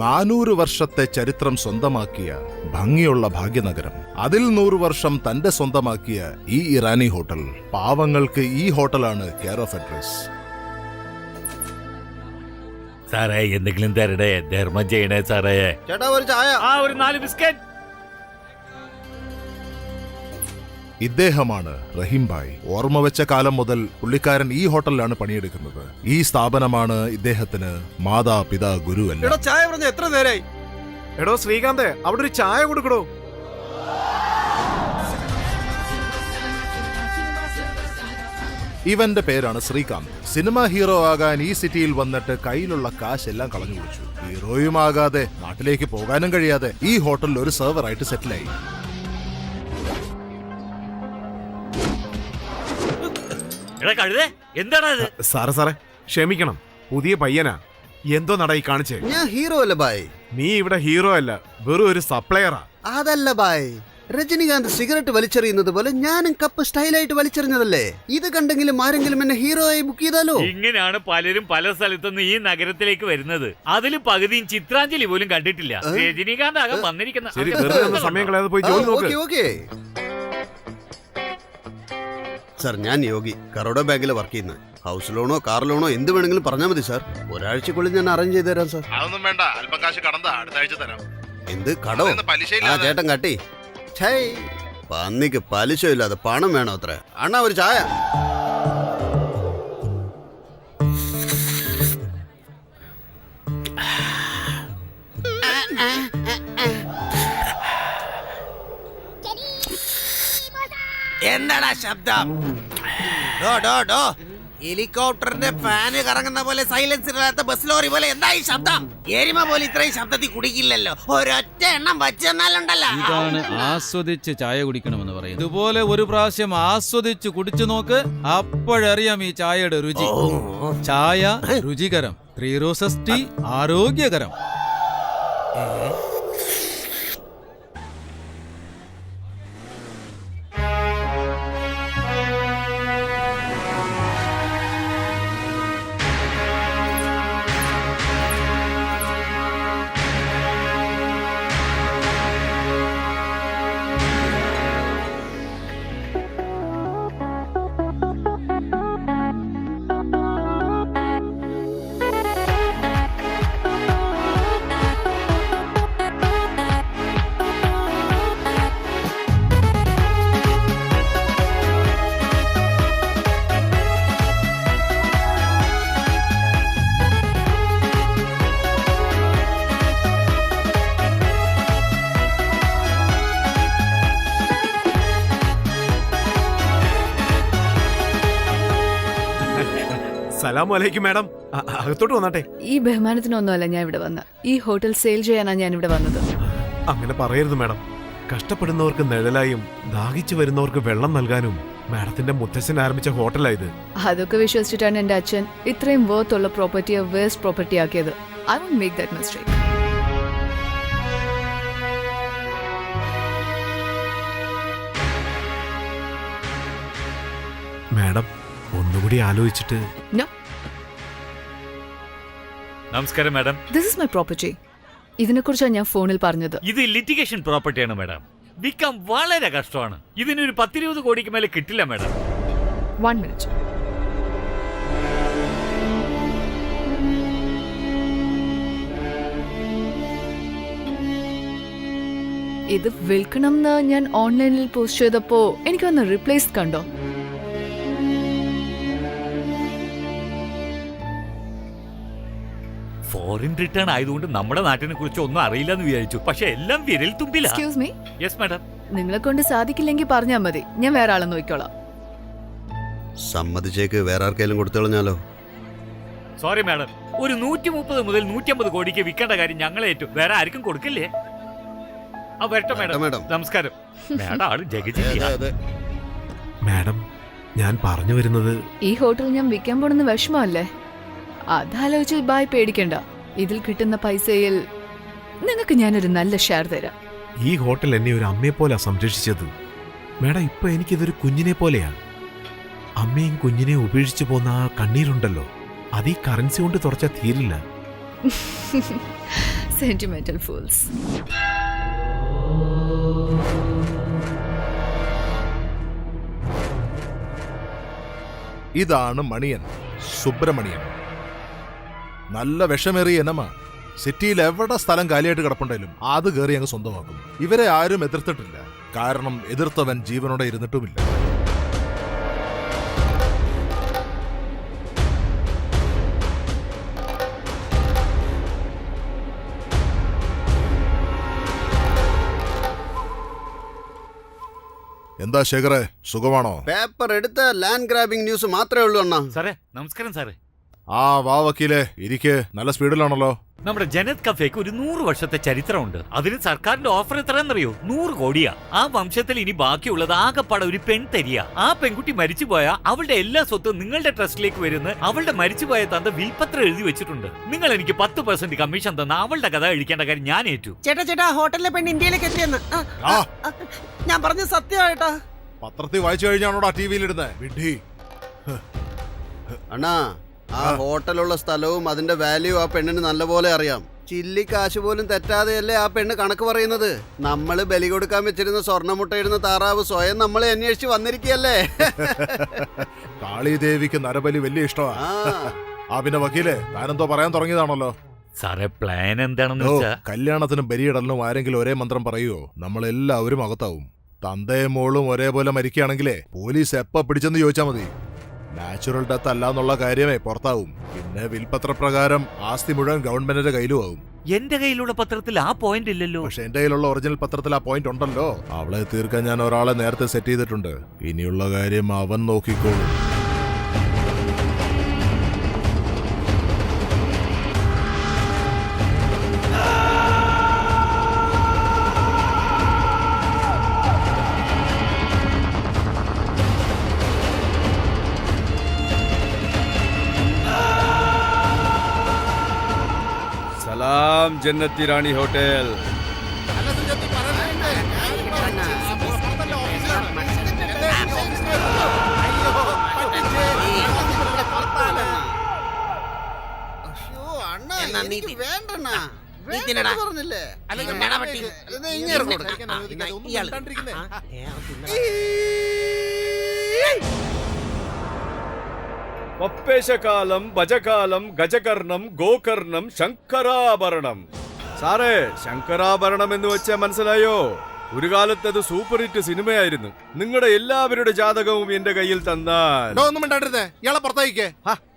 400 വർഷത്തെ ചരിത്രം സ്വന്തമാക്കിയ ഭംഗിയുള്ള ഭാഗ്യനഗരം. അതിൽ 100 വർഷം തന്റെ സ്വന്തമാക്കിയ ഈ ഇറാനി ഹോട്ടൽ. പാവങ്ങൾക്ക് ഈ ഹോട്ടലാണ് കെയർ ഓഫ് അഡ്രസ്. സാറേ എന്തെങ്കിലും തരടേ, ധർമ്മം ചെയ്യണേ സാറേ. ചേട്ടാ ഒരു ചായ. ഒരു 4 ബിസ്ക്കറ്റ്. ഇദ്ദേഹമാണ് റഹീം ഭായ്. ഓർമ്മ വെച്ച കാലം മുതൽ പുള്ളിക്കാരൻ ഈ ഹോട്ടലിലാണ് പണിയെടുക്കുന്നത്. ഈ സ്ഥാപനമാണ് ഇദ്ദേഹത്തിന് മാതാപിതാ ഗുരുവല്ല. എടോ ചായ പറഞ്ഞ എത്ര നേരായി? എടോ ശ്രീകാന്തേ, അവിടെ ഒരു ചായ കൊടുക്കടോ. ഇവന്റെ പേരാണ് ശ്രീകാന്ത്. സിനിമ ഹീറോ ആകാൻ ഈ സിറ്റിയിൽ വന്നിട്ട് കയ്യിലുള്ള കാശെല്ലാം കളഞ്ഞു കുടിച്ചു. ഹീറോയുമാകാതെ നാട്ടിലേക്ക് പോകാനും കഴിയാതെ ഈ ഹോട്ടലിൽ ഒരു സെർവറായിട്ട് സെറ്റിലായി. എന്താണത്? സാറേ ക്ഷമിക്കണം, പുതിയ പയ്യനാ. എന്തോ നടായി കാണിച്ചേ. ഞാൻ ഹീറോ അല്ല ബായ്. നീ ഇവിടെ ഹീറോ അല്ല, വെറും ഒരു സപ്ലയറാ. അതല്ല ബായ്, രജനികാന്ത് സിഗരറ്റ് വലിച്ചെറിയുന്നത് പോലെ ഞാനും കപ്പ് സ്റ്റൈലായിട്ട് വലിച്ചെറിഞ്ഞതല്ലേ. ഇത് കണ്ടെങ്കിലും ആരെങ്കിലും എന്നെ ഹീറോ ആയി ബുക്ക് ചെയ്താലോ? ഇങ്ങനെയാണ് പലരും പല സ്ഥലത്തുനിന്ന് ഈ നഗരത്തിലേക്ക് വരുന്നത്. അതിൽ പകുതിയും ചിത്രാഞ്ജലി പോലും കണ്ടിട്ടില്ല. രജനീകാന്ത് ആകെ വന്നിരിക്കുന്ന. ശരി, വെറുതെ ഒന്ന് സമയം കളയാതെ പോയി ജോലി നോക്ക്. ഓക്കെ സാർ, ഞാൻ യോഗി, കറോഡോ ബാങ്കിൽ വർക്ക് ചെയ്യുന്നത്. ഹൗസ് ലോണോ കാർ ലോണോ എന്ത് വേണമെങ്കിലും പറഞ്ഞാൽ മതി സാർ. ഒരാഴ്ചക്കുള്ളിൽ ഞാൻ അറേഞ്ച് ചെയ്ത് തരാം സാർ. അതൊന്നും വേണ്ട, അല്പം കാശ് കടന്താ, അടുത്ത ആഴ്ച തരാം. എന്ത് കടോ? ആ ചേട്ടൻ കട്ടി. പന്നിക്ക് പലിശ ഇല്ലാതെ പണം വേണോ അത്ര? അണ്ണാ ഒരു ചായ. എന്താടാ ശബ്ദം? ഹെലികോപ്റ്ററിന്റെ ഫാന് കറങ്ങുന്ന പോലെ സൈലൻസ് ഇല്ലാത്ത ബസ് ലോറി പോലെ എന്താ ഈ ശബ്ദം? എരുമ പോലെ ഇത്രയും ശബ്ദത്തിൽ കുടിക്കില്ലല്ലോ. ഒരൊറ്റ എണ്ണം വച്ചെന്നാലുണ്ടല്ലോ. ഇതാണ് ആസ്വദിച്ച് ചായ കുടിക്കണമെന്ന് പറയുന്നത്. ഇതുപോലെ ഒരു പ്രാവശ്യം ആസ്വദിച്ച് കുടിച്ചു നോക്ക്, അപ്പോഴറിയാം ഈ ചായയുടെ രുചി. ചായ രുചികരം, 3 റോസസ് ടീ ആരോഗ്യകരം. സലാമലൈക്കും മാഡം, അകത്തോട്ട് വന്നാട്ടെ. ഈ ബഹുമാനത്തിനൊന്നുമല്ല ഞാൻ ഇവിടെ വന്ന. ഈ ഹോട്ടൽ സെയിൽ ചെയ്യാനാണ് ഞാൻ ഇവിടെ വന്നത്. അങ്ങനെ പറയരുത് മാഡം. കഷ്ടപ്പെടുന്നവർക്ക് നിഴലായും ദാഹിച്ചു വരുന്നവർക്ക് വെള്ളം നൽകാനും മാഡത്തിന്റെ മുത്തച്ഛൻ ആരംഭിച്ച ഹോട്ടലായത്. അതൊക്കെ വിശ്വസിച്ചിട്ടാണ് എന്റെ അച്ഛൻ ഇത്രയും വർത്ത് ഉള്ള പ്രോപ്പർട്ടിയെ വേസ്റ്റ് പ്രോപ്പർട്ടി ആക്കിയത്. I won't make that mistake. Madam ഒന്നുകൂടി ആലോചിച്ചിട്ട്. നോ. നമസ്കാരം madam. This is my property. ഇതിനെക്കുറിച്ചാണ് ഞാൻ ഫോണിൽ പറഞ്ഞത്. ഇത് ലിറ്റിഗേഷൻ പ്രോപ്പർട്ടിയാണ് മാഡം. വിൽക്കാൻ വളരെ കഷ്ടമാണ്. ഇതിനൊരു 10-20 കോടിക്ക് മേലെ കിട്ടില്ല മാഡം. 1 minute. ഇത് വിൽക്കണം എന്ന് ഞാൻ ഓൺലൈനിൽ പോസ്റ്റ് ചെയ്തപ്പോ എനിക്ക് വന്ന റിപ്ലേസ് കണ്ടോ? ഫോറിൻ റിട്ടേൺ ആയതുകൊണ്ട് നമ്മുടെ നാട്ടിനെ കുറിച്ച് ഒന്നും അറിയില്ലെന്ന് വിചാരിച്ചു. പക്ഷെ എല്ലാം വിരൽ തുമ്പില്ല. Excuse me. Yes madam. നിങ്ങളെ കൊണ്ട് സാധിക്കില്ലെങ്കിൽ പറഞ്ഞാൽ മതി, ഞാൻ വേറെ ആളെ നോക്കിക്കോളാം. സമ്മതിച്ചേക്ക്, വേറെ ആർക്കെങ്കിലും കൊടുത്തു കളഞ്ഞാലോ? സോറി മാഡം, ഒരു 130 മുതൽ 150 കോടിക്ക് വിൽക്കേണ്ട കാര്യം ഞങ്ങളെ ഏറ്റു. വേറെ ആർക്കും കൊടുക്കില്ലേ? ആ വരട്ടെ മാഡം. നമസ്കാരം. മാഡം ആള് ജഗജിയാ. മാഡം, ഞാൻ പറഞ്ഞു വരുന്നത്, ഈ ഹോട്ടൽ ഞാൻ വിൽക്കാൻ പോണെന്ന് വിഷമല്ലേ? അതാലോചിച്ച് ബായ് പേടിക്കണ്ട. ഇതിൽ കിട്ടുന്ന പൈസയിൽ നിങ്ങൾക്ക് ഞാനൊരു നല്ല ഷെയർ തരാം. ഈ ഹോട്ടൽ എന്നെ ഒരു അമ്മയെ പോലെ സംരക്ഷിച്ചത്. മാഡം, ഇപ്പൊ എനിക്കിതൊരു കുഞ്ഞിനെ പോലെയാണ്. അമ്മയും കുഞ്ഞിനെ ഉപേക്ഷിച്ചു പോന്ന ആ കണ്ണീരുണ്ടല്ലോ, അത് ഈ കറൻസി കൊണ്ട് തുടച്ചാൽ തീരില്ല. Sentimental fools. ഇതാണ് മണിയൻ, സുബ്രമണിയൻ. നല്ല വിഷമേറിയ ഇനമാ. സിറ്റിയിൽ എവിടെ സ്ഥലം കാലിയായിട്ട് കിടപ്പുണ്ടെങ്കിലും അത് കയറി അങ്ങ് സ്വന്തമാക്കും. ഇവരെ ആരും എതിർത്തിട്ടില്ല, കാരണം എതിർത്തവൻ ജീവനോടെ ഇരുന്നിട്ടുമില്ല. എന്താ ശേഖരെ, സുഖമാണോ? പേപ്പർ എടുത്ത ലാൻഡ് ഗ്രാബിംഗ് ന്യൂസ് മാത്രമേ ഉള്ളൂ അണ്ണാ. സാറേ നമസ്കാരം സാറേ. ആ വാ വക്കീലേ, ഇരിക്കെ. നല്ല സ്പീഡിലാണല്ലോ. നമ്മുടെ ജനത് കഫേക്ക് ഒരു 100 വർഷത്തെ ചരിത്രമുണ്ട്. അതിന് സർക്കാരിന്റെ ഓഫർ എത്രയെന്നറിയോ? 100 കോടിയാ. ആ വംശത്തിൽ ഇനി ബാക്കിയുള്ളത് ആകെപ്പാടെ ഒരു പെൺതരിയാ. ആ പെൺകുട്ടി മരിച്ചുപോയ അവളുടെ എല്ലാ സ്വത്തും നിങ്ങളുടെ ട്രസ്റ്റിലേക്ക് വരുന്ന അവളുടെ മരിച്ചുപോയ തന്റെ വിൽപത്രം എഴുതി വെച്ചിട്ടുണ്ട്. നിങ്ങൾ എനിക്ക് 10% കമ്മീഷൻ തന്ന അവളുടെ കഥ എഴുതിക്കേണ്ട കാര്യം ഞാൻ ഏറ്റു. ചേട്ടാ ഹോട്ടലിലെ പെണ്ണ് ഇന്ത്യയിലേക്ക് എത്തിയെന്ന്. ഞാൻ പറഞ്ഞ സത്യമായിട്ടാ. പത്രത്തിൽ വായിച്ചു കഴിഞ്ഞാണോടാ ടി വിയിലിടുന്നത് വിഡ്ഢി? അണ്ണാ, ആ ഹോട്ടലുള്ള സ്ഥലവും അതിന്റെ വാല്യൂ ആ പെണ്ണിന് നല്ലപോലെ അറിയാം. ചില്ലി കാശ് പോലും തെറ്റാതെയല്ലേ ആ പെണ്ണ് കണക്ക് പറയുന്നത്. നമ്മള് ബലി കൊടുക്കാൻ വെച്ചിരുന്ന സ്വർണ്ണമുട്ടയിടുന്ന താറാവ് സ്വയം നമ്മളെ അന്വേഷിച്ച് വന്നിരിക്കുകയല്ലേ. കാളിദേവിക്ക് നരബലി വലിയ ഇഷ്ടമാ. പിന്നെ വക്കീലെ, താനെന്തോ പറയാൻ തുടങ്ങിയതാണല്ലോ. സാറേ പ്ലാൻ എന്താണെന്ന് വെച്ചാ, കല്യാണത്തിനും ബലിയിടലിനും ആരെങ്കിലും ഒരേ മന്ത്രം പറയുവോ, നമ്മളെല്ലാവരും അകത്താവും. തന്തയും മോളും ഒരേപോലെ മരിക്കുകയാണെങ്കിലേ പോലീസ് എപ്പ പിടിച്ചെന്ന് ചോദിച്ചാൽ മതി. നാച്ചുറൽ ഡെത്ത് അല്ലാന്നുള്ള കാര്യമേ പുറത്താവും. പിന്നെ വിൽപത്രപ്രകാരം ആസ്തി മുഴുവൻ ഗവൺമെന്റിന്റെ കയ്യിലും ആവും. എന്റെ കയ്യിലുള്ള പത്രത്തിൽ ആ പോയിന്റ് ഇല്ലല്ലോ. പക്ഷെ എന്റെ കയ്യിലുള്ള ഒറിജിനൽ പത്രത്തിൽ ആ പോയിന്റ് ഉണ്ടല്ലോ. അവളെ തീർക്കാൻ ഞാൻ ഒരാളെ നേരത്തെ സെറ്റ് ചെയ്തിട്ടുണ്ട്. ഇനിയുള്ള കാര്യം അവൻ നോക്കിക്കോളും. സലാം ജന്നത്തി റാണി ഹോട്ടൽ. പപ്പേശകാലം ഭജകാലം ഗജകർണം ഗോകർണം ശങ്കരാഭരണം. സാറേ, ശങ്കരാഭരണം എന്ന് വെച്ചാൽ മനസ്സിലായോ? ഒരു കാലത്ത് അത് സൂപ്പർ ഹിറ്റ് സിനിമയായിരുന്നു. നിങ്ങളുടെ എല്ലാവരുടെ ജാതകവും എന്റെ കയ്യിൽ തന്നാൽ ഇയാളെ പുറത്തേക്ക്.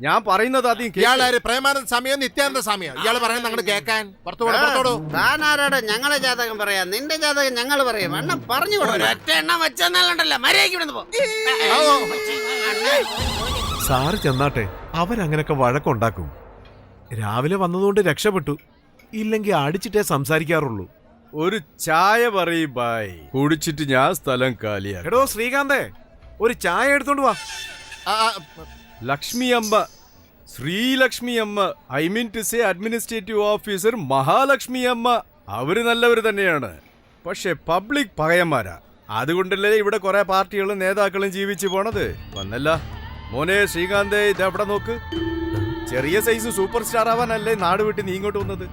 ഞാൻ പറയുന്നത് ആദ്യം ഇയാളാര്? പ്രേമാനന്ദ സ്വാമിയോ നിത്യാനന്ദ സ്വാമിയോ? ഇയാള് പറയുന്നത് അങ്ങോട്ട് കേൾക്കാൻ. താനാരോട് ഞങ്ങളെ ജാതകം പറയാ? നിന്റെ ജാതകം ഞങ്ങൾ പറയാം. അണ്ണ പറഞ്ഞു ഒറ്റ എണ്ണം വെച്ചെന്നല്ലോ മര്യാദയ്ക്ക് ഇവിടുന്ന് പോ. സാറ് ചെന്നാട്ടെ, അവരങ്ങനൊക്കെ വഴക്കുണ്ടാക്കും. രാവിലെ വന്നതുകൊണ്ട് രക്ഷപ്പെട്ടു, ഇല്ലെങ്കിൽ അടിച്ചിട്ടേ സംസാരിക്കാറുള്ളൂ. ഒരു ചായ പറയും ബായ്, കുടിച്ചിട്ട് ഞാൻ സ്ഥലം കാലിയാ. എടോ ശ്രീകാന്തേ, ഒരു ചായ എടുത്തോണ്ട് വാ. Lakshmi Amma, Sreelakshmi Amma, I mean to say administrative officer Mahalakshmi Amma. അവര് നല്ലവര് തന്നെയാണ്, പക്ഷെ പബ്ലിക് പകയന്മാരാ. അതുകൊണ്ടല്ലേ ഇവിടെ കുറെ പാർട്ടികളും നേതാക്കളും ജീവിച്ചു പോണത്. വന്നല്ല മോനെ ശ്രീകാന്തേ, ഇതെവിടെ നോക്ക്. ചെറിയ സൈസ് സൂപ്പർ സ്റ്റാർ ആവാനല്ലേ നാട് വിട്ട് നീ ഇങ്ങോട്ട് വന്നത്?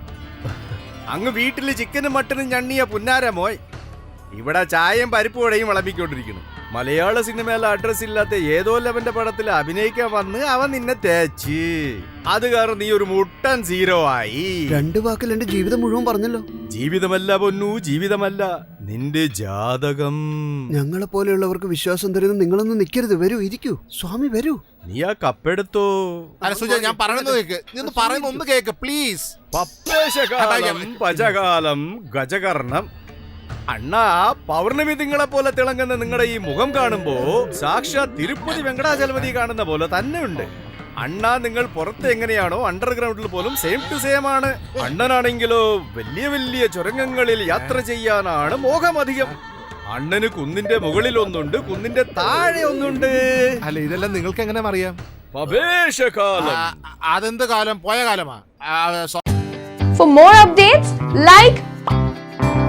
അങ്ങ് വീട്ടില് ചിക്കനും മട്ടനും ഞണ്ണിയ പുന്നാര മോയ്. ഇവിടെ ചായയും പരിപ്പുവടയും വിളമ്പിക്കൊണ്ടിരിക്കുന്നു. മലയാള സിനിമയിലെ അഡ്രസ് ഇല്ലാത്ത ഏതോ ലെവന്റെ പടത്തിൽ അഭിനയിക്കാൻ വന്ന് അവൻ നിന്നെ തേച്ച്. അത് കാരണം നീ ഒരു മുട്ടൻ സീറോ ആയി. 2 വാക്കിൽ എന്റെ ജീവിതം മുഴുവൻ പറഞ്ഞല്ലോ. ജീവിതമല്ല പൊന്നു, ജീവിതമല്ല, നിന്റെ ജാതകം. ഞങ്ങളെ പോലെയുള്ളവർക്ക് വിശ്വാസം തരുന്ന നിങ്ങളൊന്നും നിൽക്കരുത്. വരൂ, ഇരിക്കൂ. സ്വാമി വരൂ. നീ ആ കപ്പെടുത്തോ? ഞാൻ പറയുന്നത് കേക്ക് പ്ലീസ്. പപ്പേശകാലം ഭജകാലം ഗജകർണം. അണ്ണാ, പൗർണമി തിങ്കളെ പോലെ തിളങ്ങുന്ന നിങ്ങളുടെ ഈ മുഖം കാണുമ്പോ സാക്ഷാത് തിരുപ്പതി വെങ്കടാചലപതി കാണുന്ന പോലെ തന്നെ ഉണ്ട്. അണ്ണാ, നിങ്ങൾ പുറത്ത് എങ്ങനെയാണോ അണ്ടർഗ്രൗണ്ടിൽ പോലും സെയിം ടു സെയിം ആണ്. അണ്ണനാണെങ്കിലോ വലിയ വലിയ ചുരങ്ങങ്ങളിൽ യാത്ര ചെയ്യാനാണ് മോഹമധികം. അണ്ണന് കുന്നിന്റെ മുകളിൽ ഒന്നുണ്ട്, കുന്നിന്റെ താഴെ ഒന്നുണ്ട്. അല്ല, ഇതെല്ലാം നിങ്ങൾക്ക് എങ്ങനെ അറിയാം? പവേശകാലം. അതെന്ത് കാലം? പോയ കാലമാ. For more updates, like,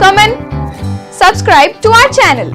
comment, subscribe to our channel.